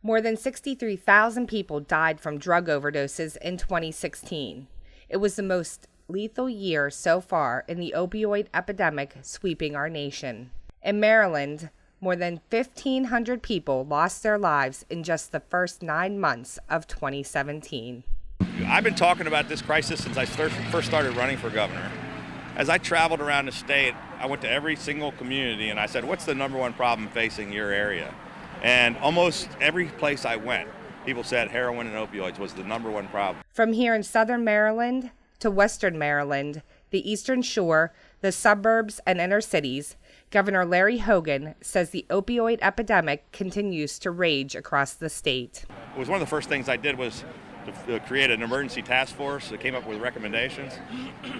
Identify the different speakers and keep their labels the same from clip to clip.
Speaker 1: More than 63,000 people died from drug overdoses in 2016. It was the most lethal year so far in the opioid epidemic sweeping our nation. In Maryland, more than 1,500 people lost their lives in just the first 9 months of 2017.
Speaker 2: I've been talking about this crisis since I first started running for governor. As I traveled around the state, I went to every single community and I said, what's the number one problem facing your area? And almost every place I went, people said heroin and opioids was the number one problem.
Speaker 1: From here in southern Maryland to western Maryland, the Eastern Shore, the suburbs, and inner cities, Governor Larry Hogan says the opioid epidemic continues to rage across the state.
Speaker 2: It was one of the first things I did was to create an emergency task force that came up with recommendations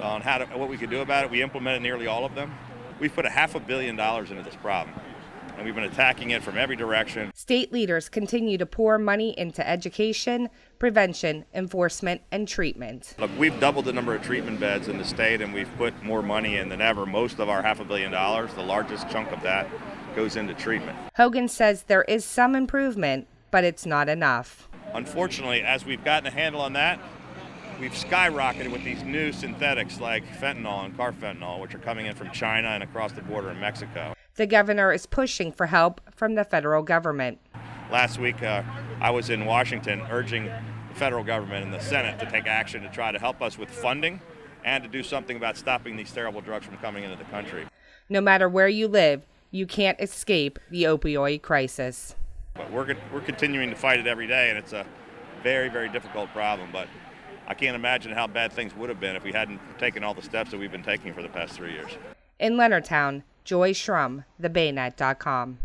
Speaker 2: on what we could do about it. We implemented nearly all of them. We've put $500 million into this problem, and we've been attacking it from every direction.
Speaker 1: State leaders continue to pour money into education, prevention, enforcement, and treatment.
Speaker 2: Look, we've doubled the number of treatment beds in the state, and we've put more money in than ever. Most of our $500 million, the largest chunk of that, goes into treatment.
Speaker 1: Hogan says there is some improvement, but it's not enough.
Speaker 2: Unfortunately, as we've gotten a handle on that, we've skyrocketed with these new synthetics like fentanyl and carfentanil, which are coming in from China and across the border in Mexico.
Speaker 1: The governor is pushing for help from the federal government.
Speaker 2: Last week, I was in Washington urging the federal government and the Senate to take action to try to help us with funding and to do something about stopping these terrible drugs from coming into the country.
Speaker 1: No matter where you live, you can't escape the opioid crisis.
Speaker 2: But we're continuing to fight it every day, and it's a very, very difficult problem. But I can't imagine how bad things would have been if we hadn't taken all the steps that we've been taking for the past 3 years.
Speaker 1: In Leonardtown, Joy Schrum, TheBayNet.com.